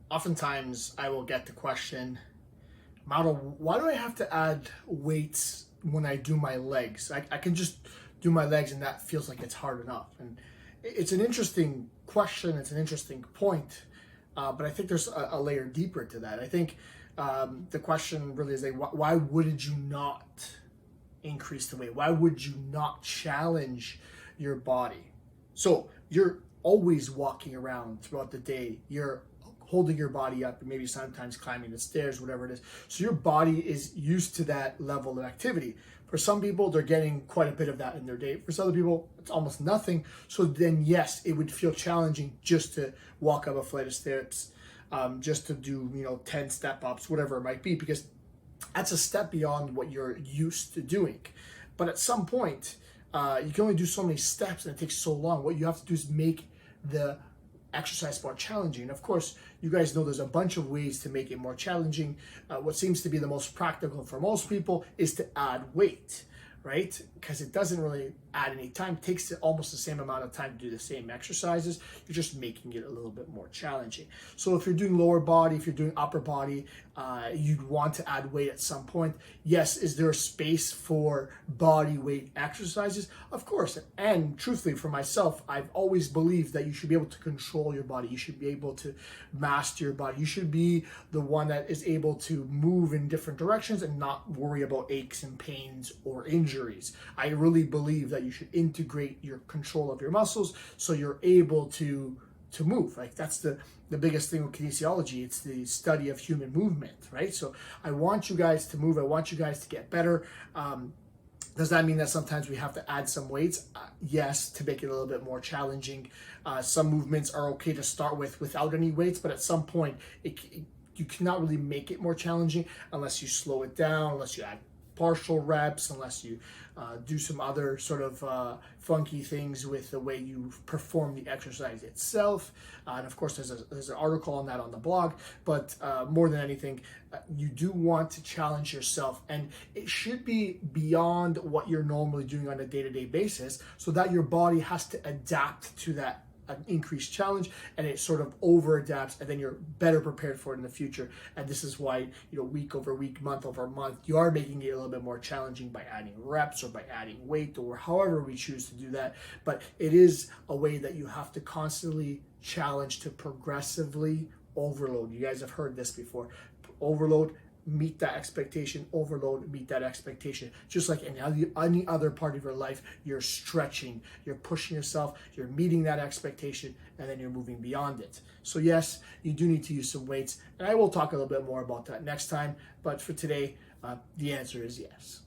Oftentimes I will get the question, Mauro, why do I have to add weights when I do my legs? I can just do my legs and that feels like it's hard enough. And it's an interesting question, it's an interesting point, but I think there's a layer deeper to that. I think the question really is, like, why would you not increase the weight? Why would you not challenge your body? So you're always walking around throughout the day. You're holding your body up, and maybe sometimes climbing the stairs, whatever it is. So your body is used to that level of activity. For some people, they're getting quite a bit of that in their day. For some other people, it's almost nothing. So then, yes, it would feel challenging just to walk up a flight of stairs, just to do 10 step ups, whatever it might be, because that's a step beyond what you're used to doing. But at some point, you can only do so many steps, and it takes so long. What you have to do is make the exercise more challenging. And of course, you guys know there's a bunch of ways to make it more challenging. What seems to be the most practical for most people is to add weight, right? Because it doesn't really add any time. It takes almost the same amount of time to do the same exercises. You're just making it a little bit more challenging. So if you're doing lower body, if you're doing upper body, you'd want to add weight at some point. Yes, is there a space for body weight exercises? Of course. And truthfully, for myself, I've always believed that you should be able to control your body. You should be able to master your body. You should be the one that is able to move in different directions and not worry about aches and pains or injuries. I really believe that you should integrate your control of your muscles so you're able to move. Like, that's the biggest thing with kinesiology. It's the study of human movement, right? So I want you guys to move. I want you guys to get better. Does that mean that sometimes we have to add some weights? Yes, to make it a little bit more challenging. Some movements are okay to start with without any weights, but at some point you cannot really make it more challenging unless you slow it down, unless you add partial reps, unless you do some other sort of funky things with the way you perform the exercise itself. And of course, there's an article on that on the blog. But more than anything, you do want to challenge yourself, and it should be beyond what you're normally doing on a day-to-day basis, so that your body has to adapt to that an increased challenge, and it sort of over adapts, and then you're better prepared for it in the future. And this is why, week over week, month over month, you are making it a little bit more challenging by adding reps or by adding weight or however we choose to do that. But it is a way that you have to constantly challenge to progressively overload. You guys have heard this before. Overload, meet that expectation. Overload, meet that expectation. Just like any other part of your life, you're stretching, you're pushing yourself, you're meeting that expectation, and then you're moving beyond it. So yes, you do need to use some weights, and I will talk a little bit more about that next time. But for today, the answer is yes.